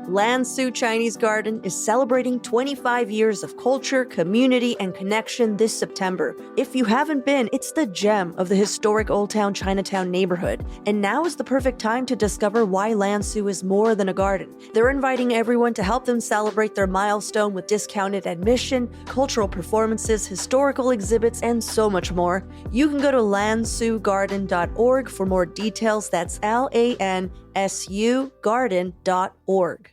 Lansu Chinese Garden is celebrating 25 years of culture, community, and connection this September. If you haven't been, it's the gem of the historic Old Town Chinatown neighborhood. And now is the perfect time to discover why Lansu is more than a garden. They're inviting everyone to help them celebrate their milestone with discounted admission, cultural performances, historical exhibits, and so much more. You can go to lansugarden.org for more details. That's LANSU garden.org.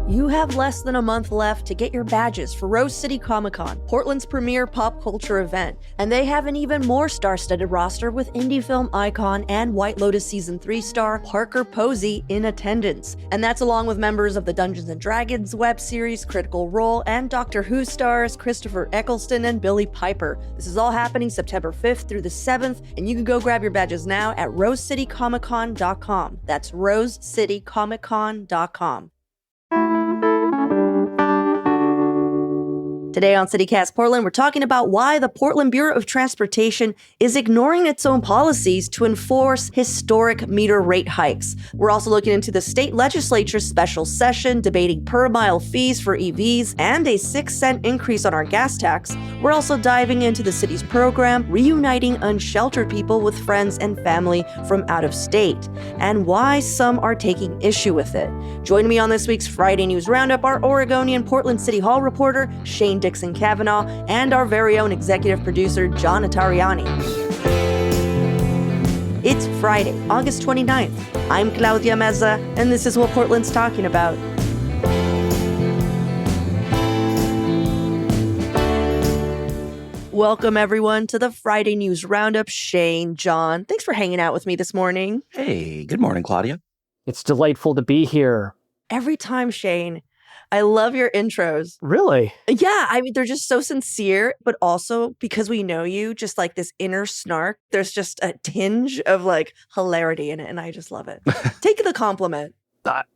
You have less than a month left to get your badges for Rose City Comic-Con, Portland's premier pop culture event. And they have an even more star-studded roster with indie film icon and White Lotus Season 3 star Parker Posey in attendance. And that's along with members of the Dungeons & Dragons web series Critical Role and Doctor Who stars Christopher Eccleston and Billy Piper. This is all happening September 5th through the 7th, and you can go grab your badges now at rosecitycomiccon.com. That's rosecitycomiccon.com. Today on CityCast Portland, we're talking about why the Portland Bureau of Transportation is ignoring its own policies to enforce historic meter rate hikes. We're also looking into the state legislature's special session debating per-mile fees for EVs and a 6-cent increase on our gas tax. We're also diving into the city's program, reuniting unsheltered people with friends and family from out of state, and why some are taking issue with it. Joining me on this week's Friday News Roundup are Oregonian Portland City Hall reporter Shane Dixon Kavanaugh and our very own executive producer, John Notarianni. It's Friday, August 29th. I'm Claudia Meza, and this is what Portland's talking about. Welcome, everyone, to the Friday News Roundup. Shane, John, thanks for hanging out with me this morning. Hey, good morning, Claudia. It's delightful to be here. Every time, Shane. I love your intros. Really? Yeah, I mean, they're just so sincere, but also because we know you, just like this inner snark, there's just a tinge of like hilarity in it, and I just love it. Take the compliment.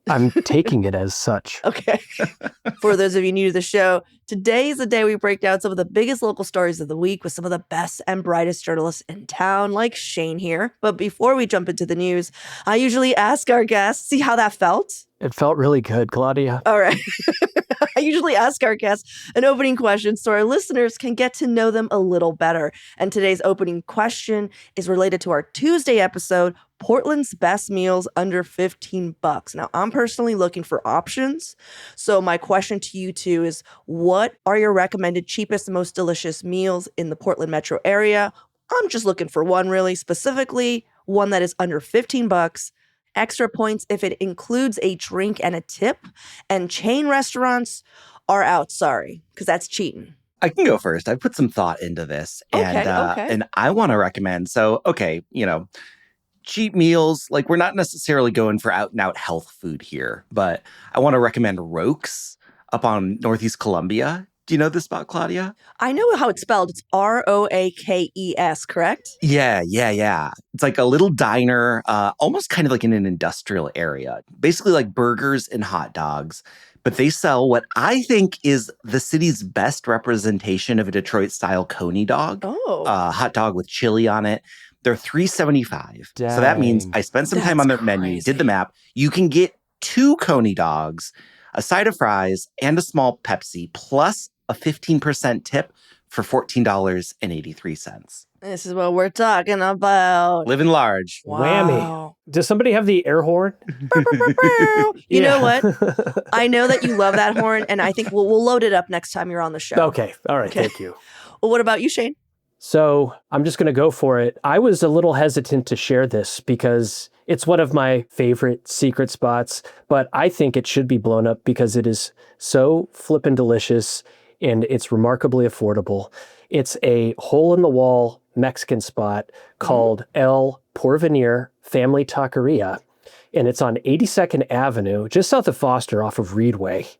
I'm taking it as such. Okay. For those of you new to the show, today is the day we break down some of the biggest local stories of the week with some of the best and brightest journalists in town, like Shane here. But before we jump into the news, I usually ask our guests, see how that felt? It felt really good, Claudia. All right. I usually ask our guests an opening question so our listeners can get to know them a little better. And today's opening question is related to our Tuesday episode, Portland's Best Meals Under $15. Now, I'm personally looking for options. So my question to you two is, what are your recommended cheapest and most delicious meals in the Portland metro area? I'm just looking for one really, specifically one that is under $15. Extra points if it includes a drink and a tip. And chain restaurants are out, sorry, because that's cheating. I can go first. I put some thought into this. Okay. And I want to recommend, cheap meals, like we're not necessarily going for out-and-out health food here, but I want to recommend Roke's up on Northeast Columbia. Do you know this spot, Claudia? I know how it's spelled. It's Roakes, correct? Yeah. It's like a little diner, almost kind of like in an industrial area. Basically like burgers and hot dogs. But they sell what I think is the city's best representation of a Detroit-style coney dog. Oh. Hot dog with chili on it. They're $3.75. Dang. So that means I spent some time on their menu, did the map. You can get 2 coney dogs, a side of fries, and a small Pepsi, plus a 15% tip for $14.83. This is what we're talking about. Living large. Wow. Whammy. Does somebody have the air horn? You know what? I know that you love that horn, and I think we'll load it up next time you're on the show. Okay. All right. Thank you. Well, what about you, Shane? So I'm just going to go for it. I was a little hesitant to share this because it's one of my favorite secret spots, but I think it should be blown up because it is so flippin' delicious and it's remarkably affordable. It's a hole-in-the-wall Mexican spot called El Porvenir Family Taqueria, and it's on 82nd Avenue, just south of Foster off of Reedway.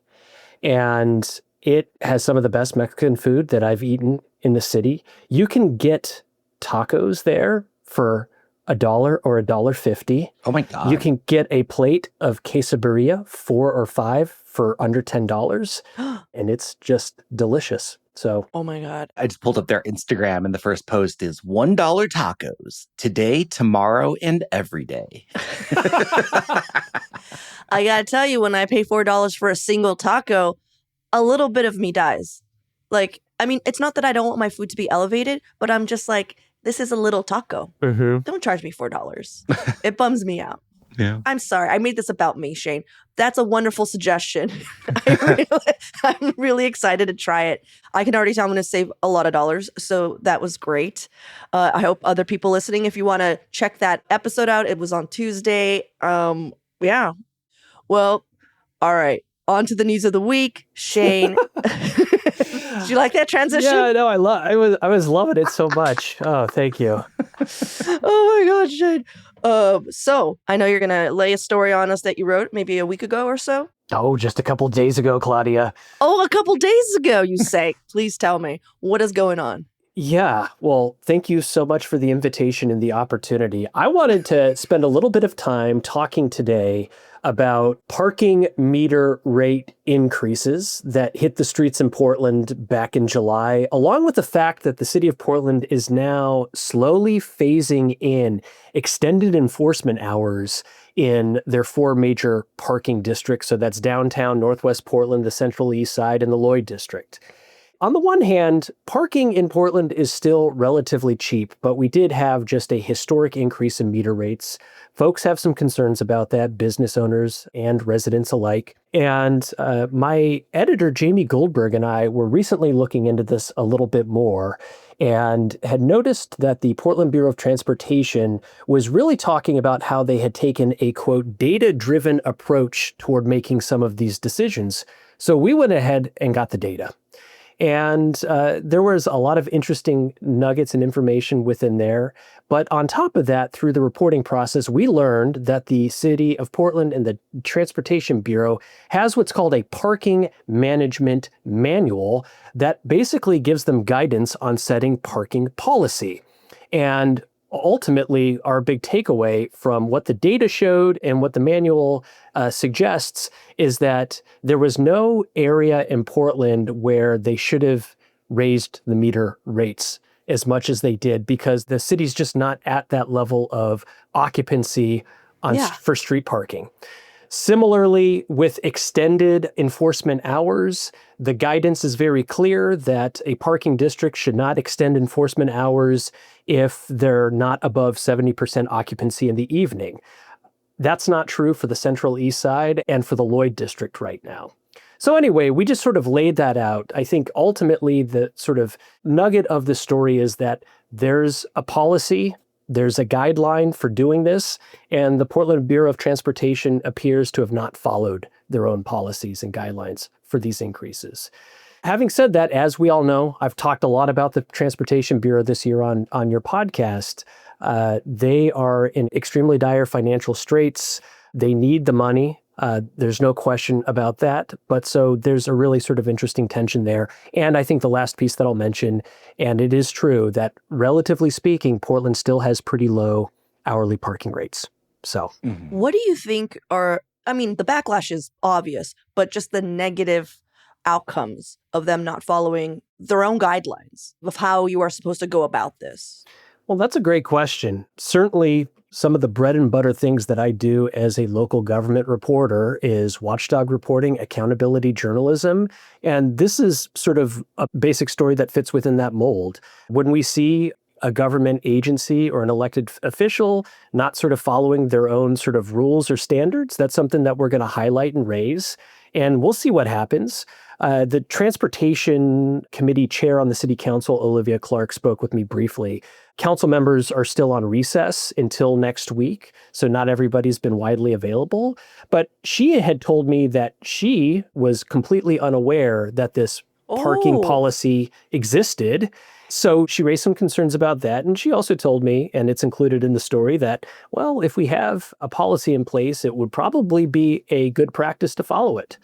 And it has some of the best Mexican food that I've eaten in the city. You can get tacos there for $1 or $1.50. Oh my God. You can get a plate of quesadilla, 4 or 5 for under $10. And it's just delicious. So, oh my God. I just pulled up their Instagram and the first post is $1 tacos today, tomorrow, and every day. I gotta tell you, when I pay $4 for a single taco, a little bit of me dies. Like, I mean, it's not that I don't want my food to be elevated, but I'm just like, this is a little taco. Don't charge me $4. It bums me out. Yeah. I'm sorry. I made this about me, Shane. That's a wonderful suggestion. I'm really excited to try it. I can already tell I'm going to save a lot of dollars. So that was great. I hope other people listening, if you want to check that episode out, it was on Tuesday. Yeah. Well, all right. On to the news of the week. Shane. Did you like that transition? Yeah, no, I was loving it so much. Oh, thank you. Oh my gosh, Shane. So I know you're gonna lay a story on us that you wrote maybe a week ago or so. Oh, just a couple days ago, Claudia. Oh, a couple days ago, you say. Please tell me, what is going on? Yeah, well, thank you so much for the invitation and the opportunity. I wanted to spend a little bit of time talking today about parking meter rate increases that hit the streets in Portland back in July, along with the fact that the city of Portland is now slowly phasing in extended enforcement hours in their 4 major parking districts. So that's downtown, Northwest Portland, the Central East Side, and the Lloyd District. On the one hand, parking in Portland is still relatively cheap, but we did have just a historic increase in meter rates. Folks have some concerns about that, business owners and residents alike. And my editor, Jamie Goldberg, and I were recently looking into this a little bit more and had noticed that the Portland Bureau of Transportation was really talking about how they had taken a, quote, data-driven approach toward making some of these decisions. So we went ahead and got the data. And there was a lot of interesting nuggets and information within there. But on top of that, through the reporting process, we learned that the city of Portland and the Transportation Bureau has what's called a parking management manual that basically gives them guidance on setting parking policy. And ultimately, our big takeaway from what the data showed and what the manual suggests is that there was no area in Portland where they should have raised the meter rates as much as they did, because the city's just not at that level of occupancy for street parking. Similarly, with extended enforcement hours, the guidance is very clear that a parking district should not extend enforcement hours if they're not above 70% occupancy in the evening. That's not true for the Central East Side and for the Lloyd District right now. So anyway, we just sort of laid that out. I think ultimately the sort of nugget of the story is that there's a policy, there's a guideline for doing this, and the Portland Bureau of Transportation appears to have not followed their own policies and guidelines for these increases. Having said that, as we all know, I've talked a lot about the Transportation Bureau this year on your podcast. They are in extremely dire financial straits. They need the money. There's no question about that. But so there's a really sort of interesting tension there. And I think the last piece that I'll mention, and it is true that relatively speaking, Portland still has pretty low hourly parking rates. So what do you think are, I mean, the backlash is obvious, but just the negative outcomes of them not following their own guidelines of how you are supposed to go about this? Well, that's a great question. Certainly, some of the bread and butter things that I do as a local government reporter is watchdog reporting, accountability journalism. And this is sort of a basic story that fits within that mold. When we see a government agency or an elected official not sort of following their own sort of rules or standards, that's something that we're going to highlight and raise. And we'll see what happens. The Transportation Committee chair on the City Council, Olivia Clark, spoke with me briefly. Council members are still on recess until next week, so not everybody's been widely available. But she had told me that she was completely unaware that this parking policy existed. So she raised some concerns about that. And she also told me, and it's included in the story, that, well, if we have a policy in place, it would probably be a good practice to follow it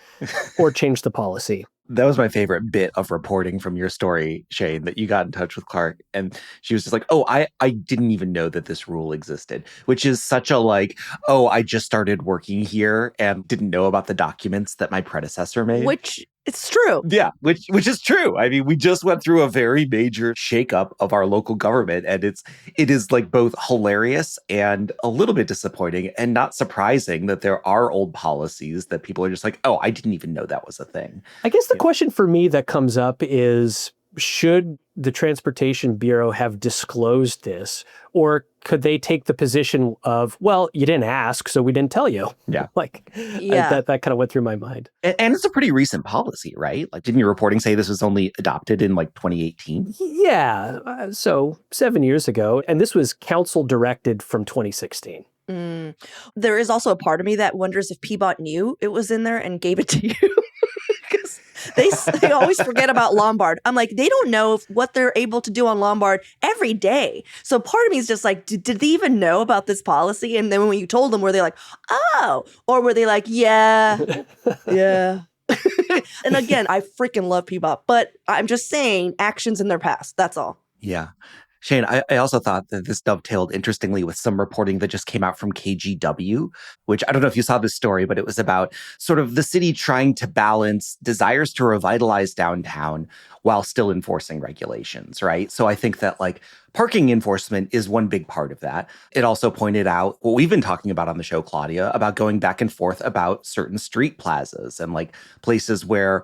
or change the policy. That was my favorite bit of reporting from your story, Shane, that you got in touch with Clark. And she was just like, oh, I didn't even know that this rule existed, which is such a like, oh, I just started working here and didn't know about the documents that my predecessor made. Which It's true. Yeah, which is true. I mean, we just went through a very major shakeup of our local government, and it is like both hilarious and a little bit disappointing, and not surprising that there are old policies that people are just like, oh, I didn't even know that was a thing. I guess the question for me that comes up is, should the Transportation Bureau have disclosed this? Or could they take the position of, well, you didn't ask, so we didn't tell you? Yeah. That kind of went through my mind. And it's a pretty recent policy, right? Like, didn't your reporting say this was only adopted in like 2018? Yeah. So 7 years ago. And this was council directed from 2016. There is also a part of me that wonders if PBOT knew it was in there and gave it to you. Because they always forget about Lombard. I'm like, they don't know what they're able to do on Lombard every day. So part of me is just like, did they even know about this policy? And then when you told them, were they like, oh? Or were they like, yeah, yeah. And again, I freaking love PBOT, but I'm just saying actions in their past. That's all. Yeah. Shane, I also thought that this dovetailed interestingly with some reporting that just came out from KGW, which I don't know if you saw this story, but it was about sort of the city trying to balance desires to revitalize downtown while still enforcing regulations, right? So I think that like parking enforcement is one big part of that. It also pointed out what we've been talking about on the show, Claudia, about going back and forth about certain street plazas and like places where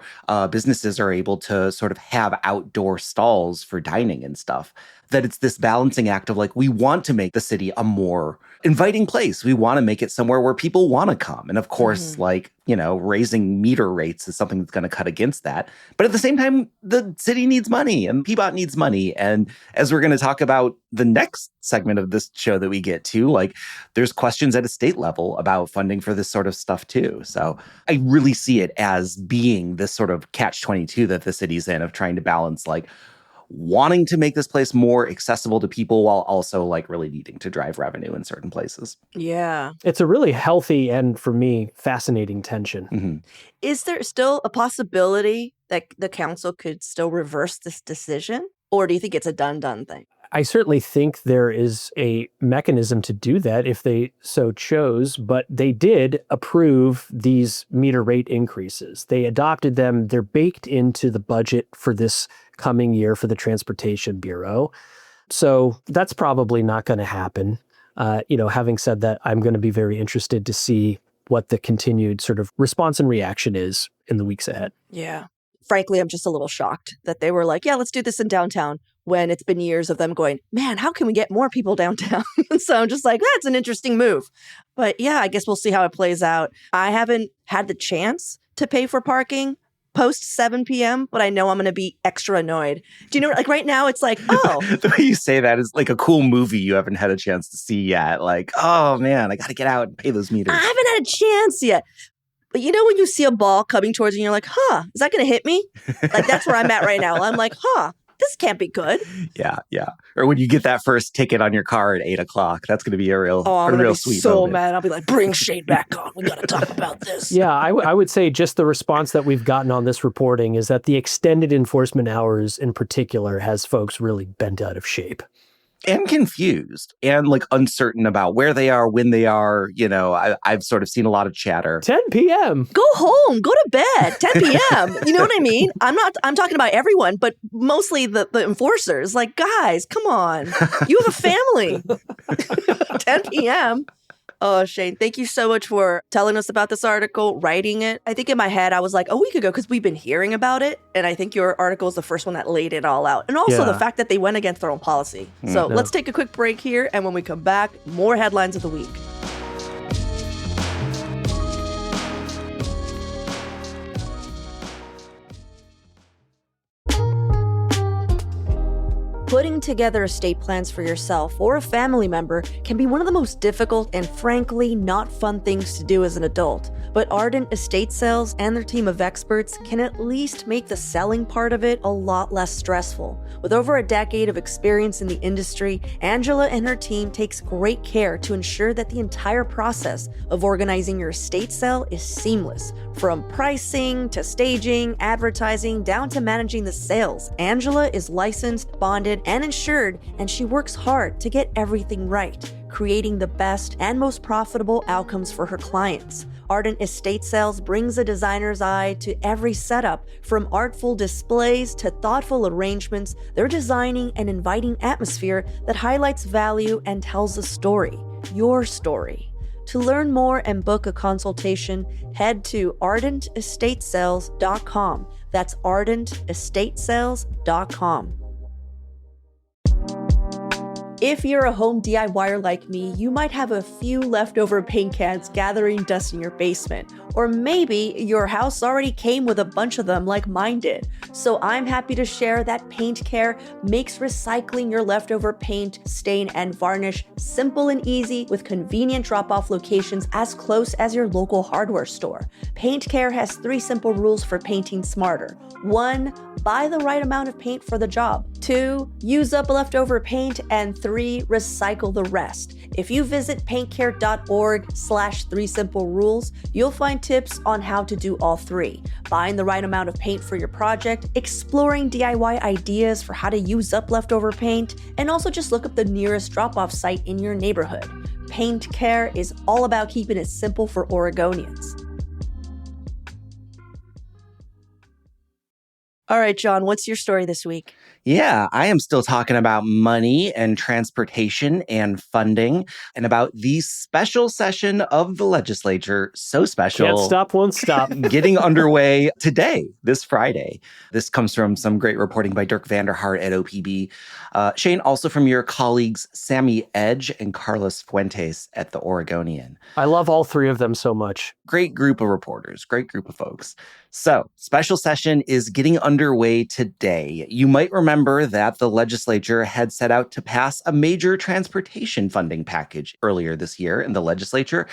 businesses are able to sort of have outdoor stalls for dining and stuff. That it's this balancing act of like, we want to make the city a more inviting place. We want to make it somewhere where people want to come. And of course, like, you know, raising meter rates is something that's going to cut against that. But at the same time, the city needs money and PBOT needs money. And as we're going to talk about the next segment of this show that we get to, like, there's questions at a state level about funding for this sort of stuff too. So I really see it as being this sort of catch-22 that the city's in of trying to balance like wanting to make this place more accessible to people while also like really needing to drive revenue in certain places. Yeah. It's a really healthy and, for me, fascinating tension. Mm-hmm. Is there still a possibility that the council could still reverse this decision? Or do you think it's a done thing? I certainly think there is a mechanism to do that if they so chose, but they did approve these meter rate increases. They adopted them. They're baked into the budget for this coming year for the Transportation Bureau. So that's probably not going to happen. Having said that, I'm going to be very interested to see what the continued sort of response and reaction is in the weeks ahead. Yeah. Frankly, I'm just a little shocked that they were like, yeah, let's do this in downtown, when it's been years of them going, man, how can we get more people downtown? So I'm just like, that's an interesting move. But yeah, I guess we'll see how it plays out. I haven't had the chance to pay for parking post 7 p.m., but I know I'm going to be extra annoyed. Do you know, like right now it's like, oh. The way you say that is like a cool movie you haven't had a chance to see yet. Like, oh man, I got to get out and pay those meters. I haven't had a chance yet. But you know when you see a ball coming towards you and you're like, huh, is that going to hit me? Like that's where I'm at right now. I'm like, huh, this can't be good. Yeah. Or when you get that first ticket on your car at 8 o'clock, that's going to be a real, I'm real be sweet so moment. mad. I'll be like, bring Shane back on. We got to talk about this. Yeah, I would say just the response that we've gotten on this reporting is that the extended enforcement hours in particular has folks really bent out of shape. And confused and like uncertain about where they are, when they are. You know, I've sort of seen a lot of chatter. 10 p.m. Go home, go to bed, 10 p.m. You know what I mean? I'm talking about everyone, but mostly the enforcers. Like, guys, come on. You have a family. 10 p.m. Oh, Shane, thank you so much for telling us about this article, writing it. I think in my head, I was like, a week ago, because we've been hearing about it. And I think your article is the first one that laid it all out. And also the fact that they went against their own policy. So let's take a quick break here. And when we come back, more headlines of the week. Putting together estate plans for yourself or a family member can be one of the most difficult and frankly not fun things to do as an adult. But Ardent Estate Sales and their team of experts can at least make the selling part of it a lot less stressful. With over a decade of experience in the industry, Angela and her team takes great care to ensure that the entire process of organizing your estate sale is seamless. From pricing to staging, advertising, down to managing the sales, Angela is licensed, bonded, and insured, and she works hard to get everything right. creating the best and most profitable outcomes for her clients. Ardent Estate Sales brings a designer's eye to every setup. From artful displays to thoughtful arrangements, they're designing an inviting atmosphere that highlights value and tells a story. Your story. To learn more and book a consultation, head to ardentestatesales.com. That's ardentestatesales.com. If you're a home DIYer like me, you might have a few leftover paint cans gathering dust in your basement. Or maybe your house already came with a bunch of them like mine did. So I'm happy to share that Paint Care makes recycling your leftover paint, stain, and varnish simple and easy with convenient drop-off locations as close as your local hardware store. Paint Care has 3 simple rules for painting smarter. 1, buy the right amount of paint for the job. 2, use up leftover paint. And 3, recycle the rest. If you visit paintcare.org/3simplerules, you'll find tips on how to do all 3. Buying the right amount of paint for your project, exploring DIY ideas for how to use up leftover paint, and also just look up the nearest drop-off site in your neighborhood. Paint Care is all about keeping it simple for Oregonians. All right, John, what's your story this week? Yeah, I am still talking about money and transportation and funding and about the special session of the legislature. So special. Can't stop, won't stop. Getting underway today, this Friday. This comes from some great reporting by Dirk Vanderhart at OPB. Shane, also from your colleagues Sammy Edge and Carlos Fuentes at the Oregonian. I love all 3 of them so much. Great group of reporters, great group of folks. So, special session is getting underway today. You might remember that the legislature had set out to pass a major transportation funding package earlier this year in the legislature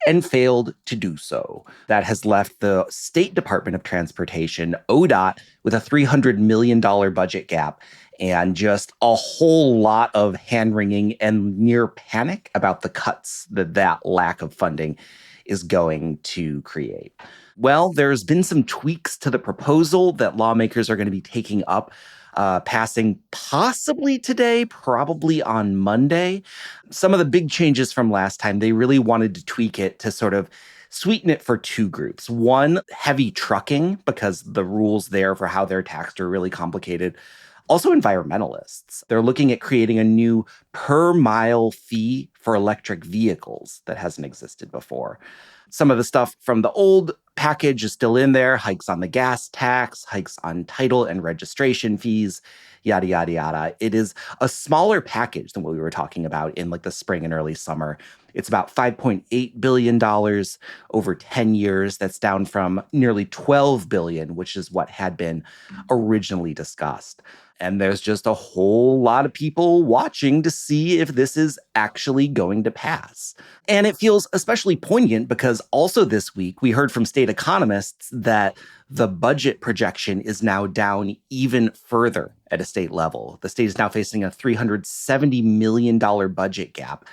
and failed to do so. That has left the State Department of Transportation, ODOT, with a $300 million budget gap and just a whole lot of hand-wringing and near panic about the cuts that lack of funding is going to create. Well, there's been some tweaks to the proposal that lawmakers are going to be taking up, passing possibly today, probably on Monday. Some of the big changes from last time, they really wanted to tweak it to sort of sweeten it for 2 groups. One, heavy trucking, because the rules there for how they're taxed are really complicated. Also, environmentalists. They're looking at creating a new per-mile fee for electric vehicles that hasn't existed before. Some of the stuff from the old package is still in there. Hikes on the gas tax, hikes on title and registration fees, yada, yada, yada. It is a smaller package than what we were talking about in like the spring and early summer. It's about $5.8 billion over 10 years. That's down from nearly $12 billion, which is what had been originally discussed. And there's just a whole lot of people watching to see if this is actually going to pass. And it feels especially poignant because also this week we heard from state economists that the budget projection is now down even further at a state level. The state is now facing a $370 million budget gap,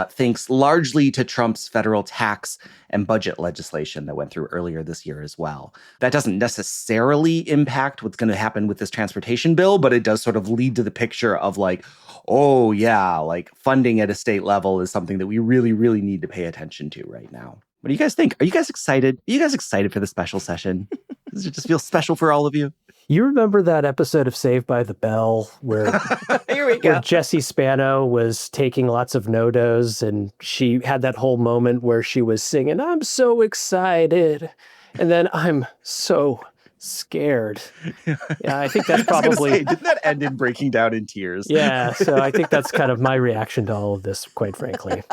thanks largely to Trump's federal tax and budget legislation that went through earlier this year as well. That doesn't necessarily impact what's going to happen with this transportation bill, but it does sort of lead to the picture of like, oh yeah, like funding at a state level is something that we really, really need to pay attention to right now. What do you guys think? Are you guys excited? Are you guys excited for the special session? Does it just feel special for all of you? You remember that episode of Saved by the Bell where, Here we go. where Jessie Spano was taking lots of no-dos and she had that whole moment where she was singing, "I'm so excited," and then "I'm so scared." Yeah, I think that's probably... didn't that end in breaking down in tears? Yeah, so I think that's kind of my reaction to all of this, quite frankly.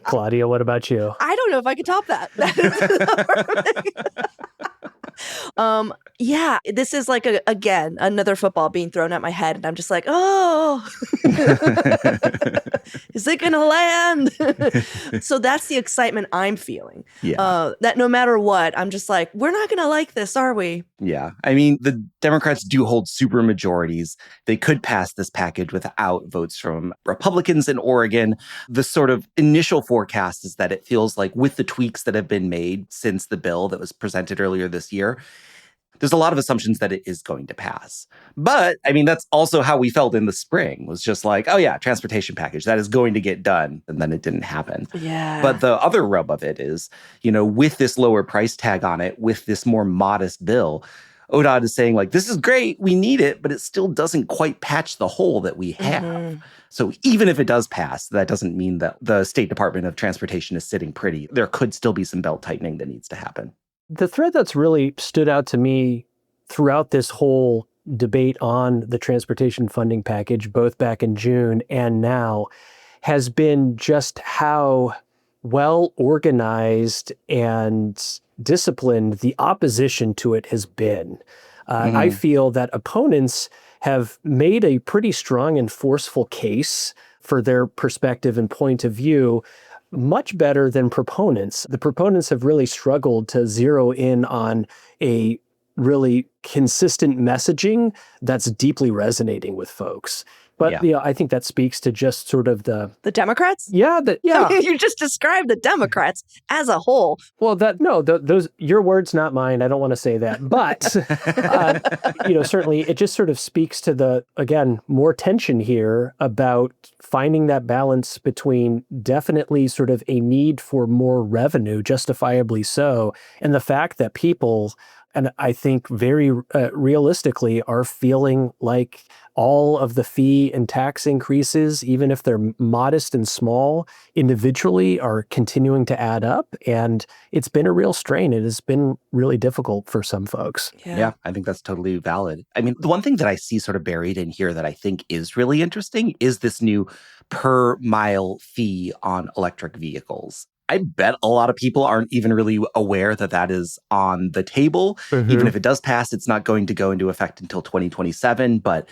Claudia, what about you? I don't know if I could top that. Yeah, this is like, again, another football being thrown at my head. And I'm just like, oh, is it going to land? So that's the excitement I'm feeling. Yeah. That no matter what, I'm just like, we're not going to like this, are we? Yeah. I mean, the Democrats do hold super majorities. They could pass this package without votes from Republicans in Oregon. The sort of initial forecast is that it feels like with the tweaks that have been made since the bill that was presented earlier this year, there's a lot of assumptions that it is going to pass. But I mean, that's also how we felt in the spring, was just like, oh yeah, transportation package, that is going to get done. And then it didn't happen. Yeah. But the other rub of it is, with this lower price tag on it, with this more modest bill, ODOT is saying, like, this is great, we need it, but it still doesn't quite patch the hole that we have. Mm-hmm. So even if it does pass, that doesn't mean that the State Department of Transportation is sitting pretty. There could still be some belt tightening that needs to happen. The thread that's really stood out to me throughout this whole debate on the transportation funding package, both back in June and now, has been just how well organized and disciplined the opposition to it has been. I feel that opponents have made a pretty strong and forceful case for their perspective and point of view, much better than proponents. The proponents have really struggled to zero in on a really consistent messaging that's deeply resonating with folks. But I think that speaks to just sort of the Democrats? Yeah. I mean, you just described the Democrats as a whole. Well, those your words, not mine. I don't want to say that. But, certainly it just sort of speaks to the, again, more tension here about finding that balance between definitely sort of a need for more revenue, justifiably so, and the fact that people, and I think very realistically, are feeling like all of the fee and tax increases, even if they're modest and small, individually are continuing to add up. And it's been a real strain. It has been really difficult for some folks. Yeah, I think that's totally valid. I mean, the one thing that I see sort of buried in here that I think is really interesting is this new per mile fee on electric vehicles. I bet a lot of people aren't even really aware that that is on the table. Mm-hmm. Even if it does pass, it's not going to go into effect until 2027. But,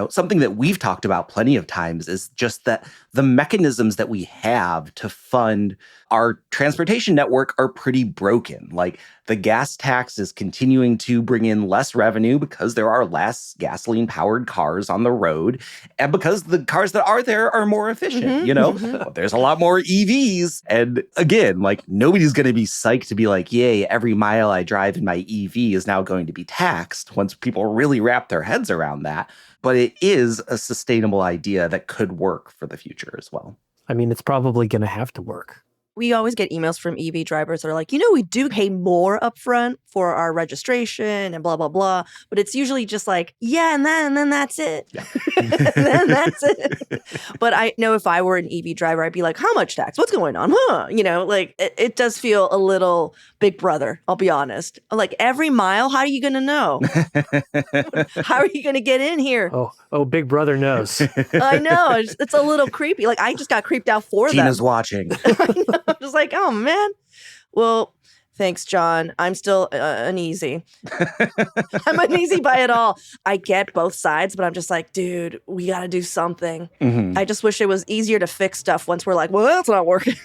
something that we've talked about plenty of times is just that the mechanisms that we have to fund our transportation network are pretty broken. Like, the gas tax is continuing to bring in less revenue because there are less gasoline-powered cars on the road, and because the cars that are there are more efficient, Mm-hmm. There's a lot more EVs, and again, like, nobody's going to be psyched to be like, yay, every mile I drive in my EV is now going to be taxed once people really wrap their heads around that. But it is a sustainable idea that could work for the future as well. I mean, it's probably going to have to work. We always get emails from EV drivers that are like, we do pay more upfront for our registration and blah, blah, blah. But it's usually just like, and then that's it. Yeah. Then that's it. But I know if I were an EV driver, I'd be like, how much tax? What's going on? It does feel a little Big Brother, I'll be honest. Like, every mile, how are you going to know? How are you going to get in here? Oh, Big Brother knows. I know. It's a little creepy. Like, I just got creeped out for them. Tina's watching. I know. I'm just like, oh, man. Well, thanks, John. I'm still uneasy. I'm uneasy by it all. I get both sides, but I'm just like, dude, we got to do something. Mm-hmm. I just wish it was easier to fix stuff once we're like, well, that's not working.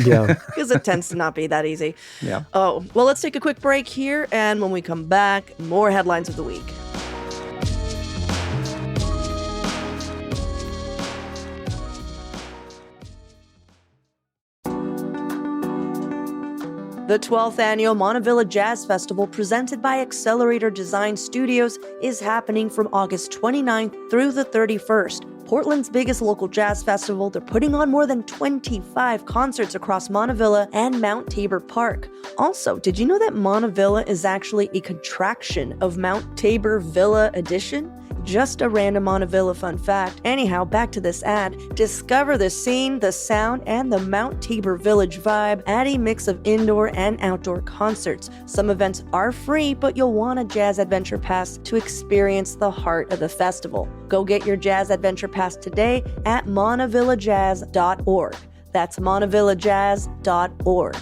Yeah. Because it tends to not be that easy. Yeah. Oh, well, let's take a quick break here. And when we come back, more headlines of the week. The 12th annual Montevilla Jazz Festival, presented by Accelerator Design Studios, is happening from August 29th through the 31st. Portland's biggest local jazz festival, they're putting on more than 25 concerts across Montevilla and Mount Tabor Park. Also, did you know that Montevilla is actually a contraction of Mount Tabor Villa Edition? Just a random Montevilla fun fact. Anyhow, back to this ad. Discover the scene, the sound, and the Mount Tabor Village vibe at a mix of indoor and outdoor concerts. Some events are free, but you'll want a Jazz Adventure Pass to experience the heart of the festival. Go get your Jazz Adventure Pass today at montevillajazz.org. That's montevillajazz.org.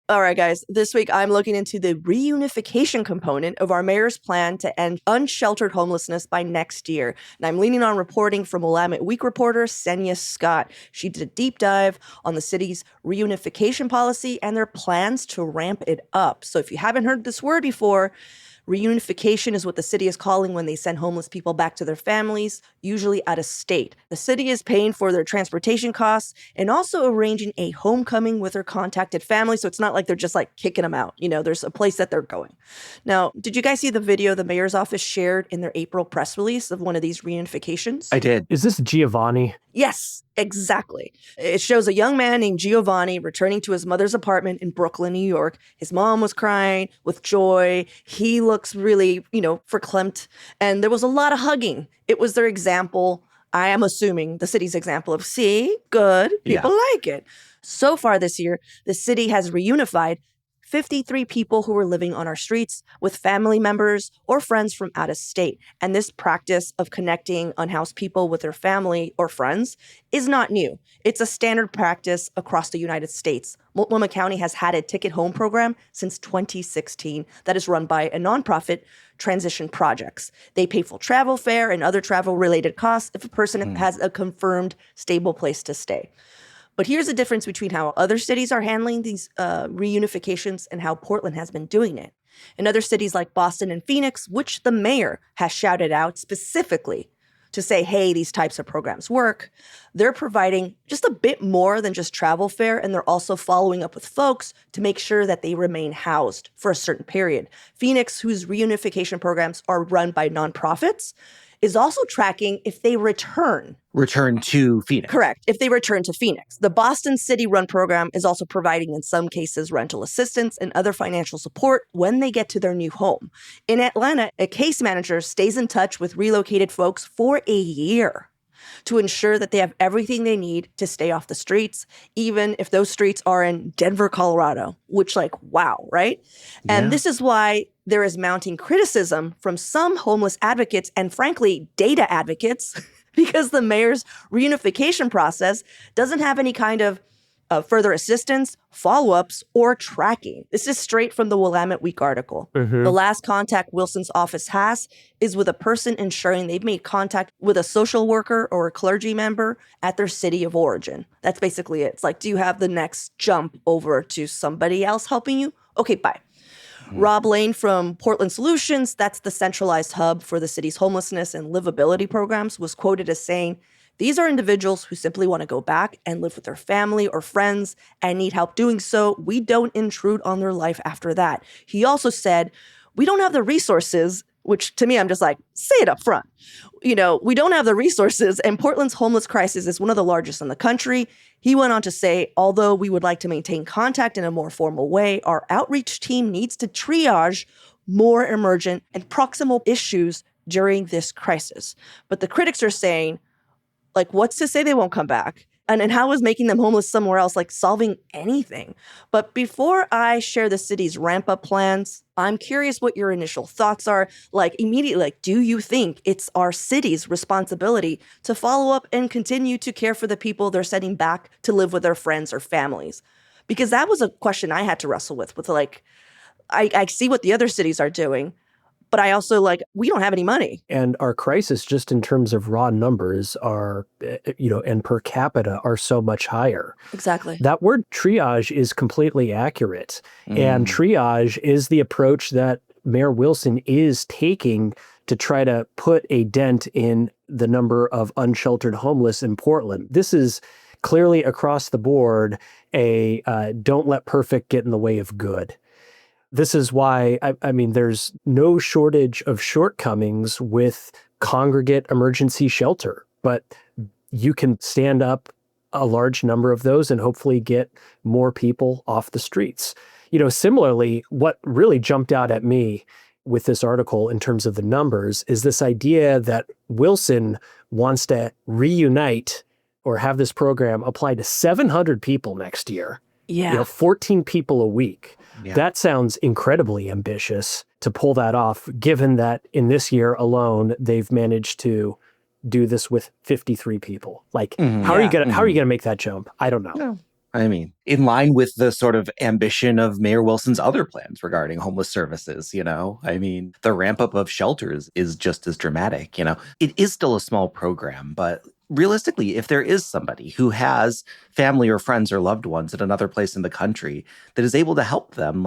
All right, guys, this week I'm looking into the reunification component of our mayor's plan to end unsheltered homelessness by next year. And I'm leaning on reporting from Willamette Week reporter Senya Scott. She did a deep dive on the city's reunification policy and their plans to ramp it up. So if you haven't heard this word before, Reunification is what the city is calling when they send homeless people back to their families, usually out of state. The city is paying for their transportation costs and also arranging a homecoming with their contacted family. So it's not like they're just like kicking them out. There's a place that they're going. Now, did you guys see the video the mayor's office shared in their April press release of one of these reunifications? I did. Is this Giovanni? Yes, exactly. It shows a young man named Giovanni returning to his mother's apartment in Brooklyn, New York. His mom was crying with joy. He looks really, verklempt. And there was a lot of hugging. It was their example. I am assuming the city's example of, see, good, people like it. So far this year, the city has reunified 53 people who were living on our streets with family members or friends from out of state. And this practice of connecting unhoused people with their family or friends is not new. It's a standard practice across the United States. Multnomah County has had a ticket home program since 2016 that is run by a nonprofit, Transition Projects. They pay full travel fare and other travel-related costs if a person has a confirmed stable place to stay. But here's the difference between how other cities are handling these reunifications and how Portland has been doing it. In other cities like Boston and Phoenix, which the mayor has shouted out specifically to say, hey, these types of programs work, they're providing just a bit more than just travel fare, and they're also following up with folks to make sure that they remain housed for a certain period. Phoenix, whose reunification programs are run by nonprofits, is also tracking if they return to Phoenix. Correct. If they return to Phoenix. The Boston city-run program is also providing, in some cases, rental assistance and other financial support when they get to their new home. In Atlanta, a case manager stays in touch with relocated folks for a year to ensure that they have everything they need to stay off the streets, even if those streets are in Denver, Colorado, which, wow, right? Yeah. And this is why there is mounting criticism from some homeless advocates and, frankly, data advocates because the mayor's reunification process doesn't have any kind of further assistance, follow-ups, or tracking. This is straight from the Willamette Week article. Mm-hmm. The last contact Wilson's office has is with a person ensuring they've made contact with a social worker or a clergy member at their city of origin. That's basically it. It's like, do you have the next jump over to somebody else helping you? Okay, bye. Rob Lane from Portland Solutions, that's the centralized hub for the city's homelessness and livability programs, was quoted as saying, these are individuals who simply want to go back and live with their family or friends and need help doing so. We don't intrude on their life after that. He also said, we don't have the resources, which to me, I'm just like, say it up front. We don't have the resources, and Portland's homeless crisis is one of the largest in the country. He went on to say, although we would like to maintain contact in a more formal way, our outreach team needs to triage more emergent and proximal issues during this crisis. But the critics are saying, what's to say they won't come back? And how is making them homeless somewhere else solving anything? But before I share the city's ramp-up plans, I'm curious what your initial thoughts are. Immediately, do you think it's our city's responsibility to follow up and continue to care for the people they're sending back to live with their friends or families? Because that was a question I had to wrestle with I see what the other cities are doing, but I also we don't have any money. And our crisis, just in terms of raw numbers, are, and per capita are so much higher. Exactly. That word triage is completely accurate. And triage is the approach that Mayor Wilson is taking to try to put a dent in the number of unsheltered homeless in Portland. This is clearly across the board a don't let perfect get in the way of good. This is why, there's no shortage of shortcomings with congregate emergency shelter, but you can stand up a large number of those and hopefully get more people off the streets. Similarly, what really jumped out at me with this article in terms of the numbers is this idea that Wilson wants to reunite or have this program apply to 700 people next year. Yeah. 14 people a week. Yeah. That sounds incredibly ambitious to pull that off, given that in this year alone, they've managed to do this with 53 people. How are you gonna make that jump? I don't know. No. In line with the sort of ambition of Mayor Wilson's other plans regarding homeless services, the ramp up of shelters is just as dramatic, It is still a small program, but realistically, if there is somebody who has family or friends or loved ones at another place in the country that is able to help them,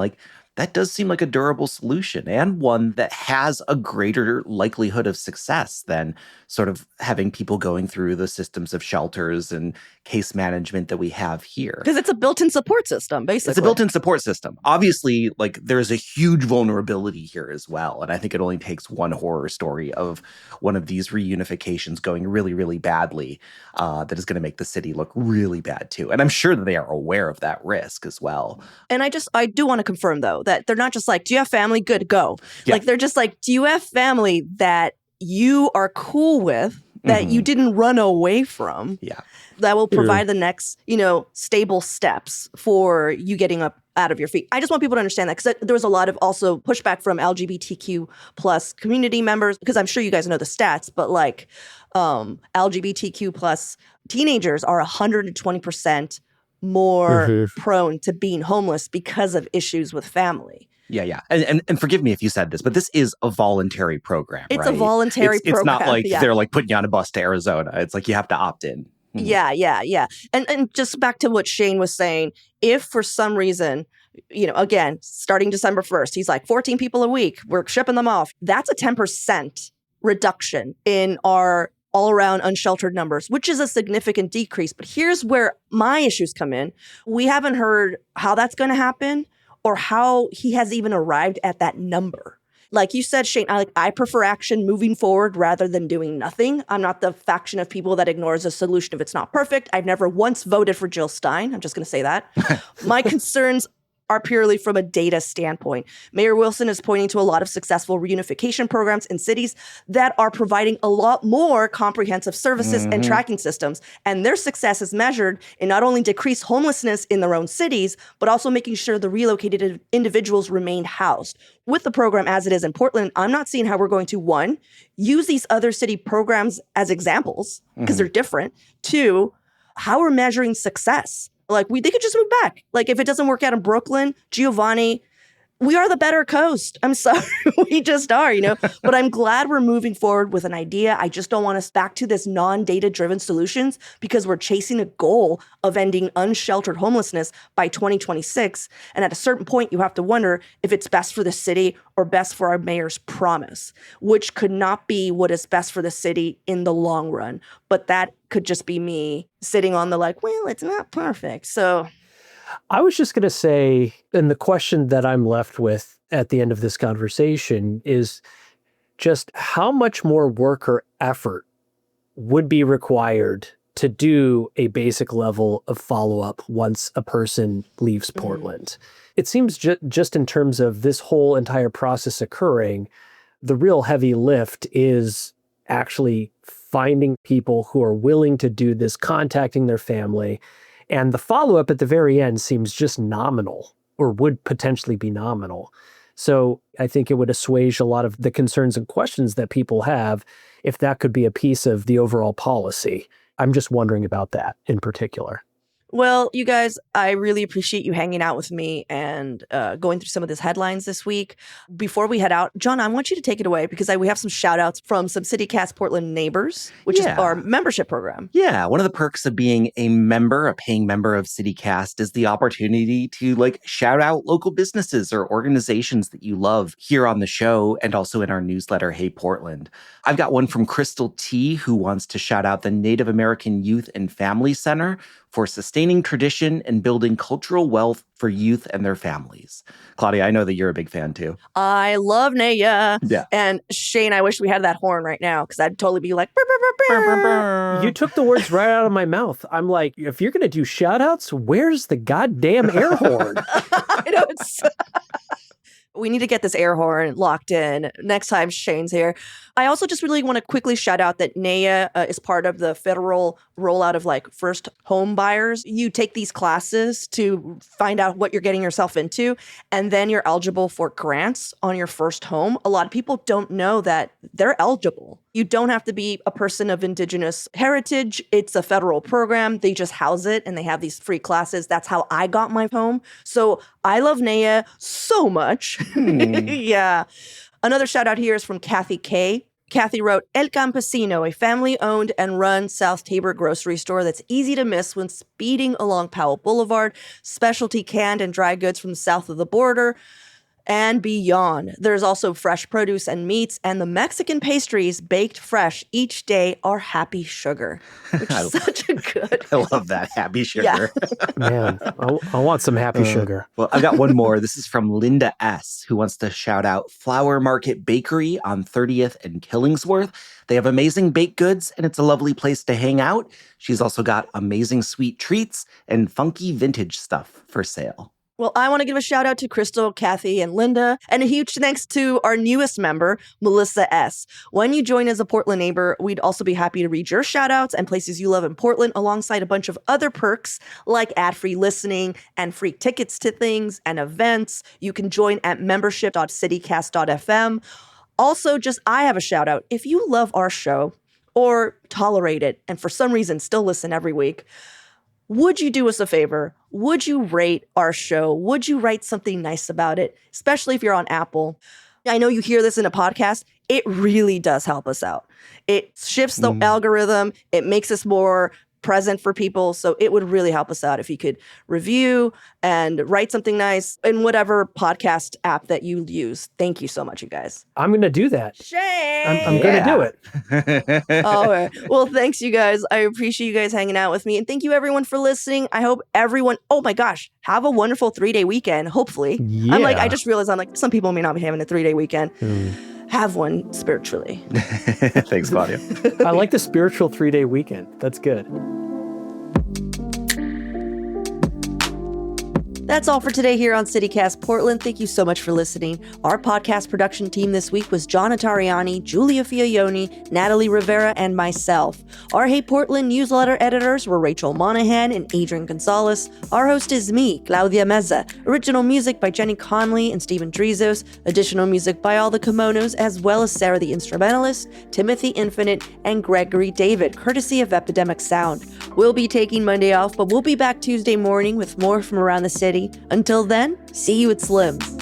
that does seem like a durable solution and one that has a greater likelihood of success than sort of having people going through the systems of shelters and case management that we have here. Because it's a built-in support system, basically. It's a built-in support system. Obviously, like, there's a huge vulnerability here as well. And I think it only takes one horror story of one of these reunifications going really, really badly that is going to make the city look really bad too. And I'm sure that they are aware of that risk as well. And I do want to confirm, though, that they're not just like, do you have family? Good, go. Yeah. Like, they're just like, do you have family that you are cool with, that you didn't run away from? Yeah. That will provide the next, stable steps for you getting up out of your feet. I just want people to understand that, because there was a lot of also pushback from LGBTQ plus community members, because I'm sure you guys know the stats, but like LGBTQ plus teenagers are 120% more prone to being homeless because of issues with family. Yeah. And forgive me if you said this, but this is a voluntary program, It's right? a voluntary program. It's not like they're like putting you on a bus to Arizona. It's like you have to opt in. Yeah. And just back to what Shane was saying, if for some reason, again, starting December 1st, he's like 14 people a week, we're shipping them off. That's a 10% reduction in our all-around unsheltered numbers, which is a significant decrease. But here's where my issues come in. We haven't heard how that's going to happen or how he has even arrived at that number. Like you said, Shane, I prefer action moving forward rather than doing nothing. I'm not the faction of people that ignores a solution if it's not perfect. I've never once voted for Jill Stein. I'm just going to say that. My concerns are purely from a data standpoint. Mayor Wilson is pointing to a lot of successful reunification programs in cities that are providing a lot more comprehensive services and tracking systems. And their success is measured in not only decreased homelessness in their own cities, but also making sure the relocated individuals remain housed. With the program as it is in Portland, I'm not seeing how we're going to, one, use these other city programs as examples, because they're different. Two, how we're measuring success. Like, they could just move back. Like, if it doesn't work out in Brooklyn, Giovanni, we are the better coast. I'm sorry. We just are, But I'm glad we're moving forward with an idea. I just don't want us back to this non-data-driven solutions, because we're chasing a goal of ending unsheltered homelessness by 2026. And at a certain point, you have to wonder if it's best for the city or best for our mayor's promise, which could not be what is best for the city in the long run. But that could just be me sitting on the well, it's not perfect. So I was just going to say, and the question that I'm left with at the end of this conversation is just how much more work or effort would be required to do a basic level of follow-up once a person leaves Portland. It seems just in terms of this whole entire process occurring, the real heavy lift is actually finding people who are willing to do this, contacting their family. And the follow-up at the very end seems just nominal, or would potentially be nominal. So I think it would assuage a lot of the concerns and questions that people have if that could be a piece of the overall policy. I'm just wondering about that in particular. Well, you guys, I really appreciate you hanging out with me and going through some of these headlines this week. Before we head out, John, I want you to take it away, because we have some shout outs from some CityCast Portland neighbors, which is our membership program. Yeah. One of the perks of being a paying member of CityCast is the opportunity to shout out local businesses or organizations that you love here on the show and also in our newsletter, Hey Portland. I've got one from Crystal T, who wants to shout out the Native American Youth and Family Center for sustaining tradition and building cultural wealth for youth and their families. Claudia, I know that you're a big fan too. I love Naya. Yeah. And Shane, I wish we had that horn right now, because I'd totally be like, burr, burr, burr, burr. You took the words right out of my mouth. I'm like, if you're going to do shout outs, where's the goddamn air horn? I know it's... We need to get this air horn locked in next time Shane's here. I also just really want to quickly shout out that Naya is part of the federal rollout of first home buyers. You take these classes to find out what you're getting yourself into, and then you're eligible for grants on your first home. A lot of people don't know that they're eligible. You don't have to be a person of Indigenous heritage. It's a federal program. They just house it and they have these free classes. That's how I got my home. So I love Naya so much. Yeah. Another shout out here is from Kathy K. Kathy wrote, El Campesino, a family-owned and run South Tabor grocery store that's easy to miss when speeding along Powell Boulevard. Specialty canned and dry goods from south of the border. and beyond. There's also fresh produce and meats, and the Mexican pastries baked fresh each day are happy sugar, which is such a good. I love that, happy sugar. Yeah. Man, I want some happy sugar. Well, I've got one more. This is from Linda S., who wants to shout out Flower Market Bakery on 30th and Killingsworth. They have amazing baked goods, and it's a lovely place to hang out. She's also got amazing sweet treats and funky vintage stuff for sale. Well, I want to give a shout out to Crystal, Kathy, and Linda, and a huge thanks to our newest member, Melissa S. When you join as a Portland neighbor, we'd also be happy to read your shout outs and places you love in Portland alongside a bunch of other perks like ad-free listening and free tickets to things and events. You can join at membership.citycast.fm. Also, I have a shout out. If you love our show or tolerate it and for some reason still listen every week, would you do us a favor? Would you rate our show? Would you write something nice about it? Especially if you're on Apple. I know you hear this in a podcast. It really does help us out. It shifts the algorithm. It makes us more present for people. So it would really help us out if you could review and write something nice in whatever podcast app that you use. Thank you so much, you guys. I'm going to do that. Shane! I'm going to do it. All right. Well, thanks, you guys. I appreciate you guys hanging out with me. And thank you, everyone, for listening. I hope everyone, oh my gosh, have a wonderful 3-day weekend, hopefully. Yeah. I just realized some people may not be having a 3-day weekend. Have one spiritually. Thanks, Claudia. I like the spiritual 3-day weekend. That's good. That's all for today here on CityCast Portland. Thank you so much for listening. Our podcast production team this week was John Notarianni, Julia Fiaioni, Natalie Rivera, and myself. Our Hey Portland newsletter editors were Rachel Monahan and Adrian Gonzalez. Our host is me, Claudia Meza. Original music by Jenny Conley and Stephen Drizos. Additional music by all the kimonos, as well as Sarah the Instrumentalist, Timothy Infinite, and Gregory David, courtesy of Epidemic Sound. We'll be taking Monday off, but we'll be back Tuesday morning with more from around the city. Until then, see you at Slim's.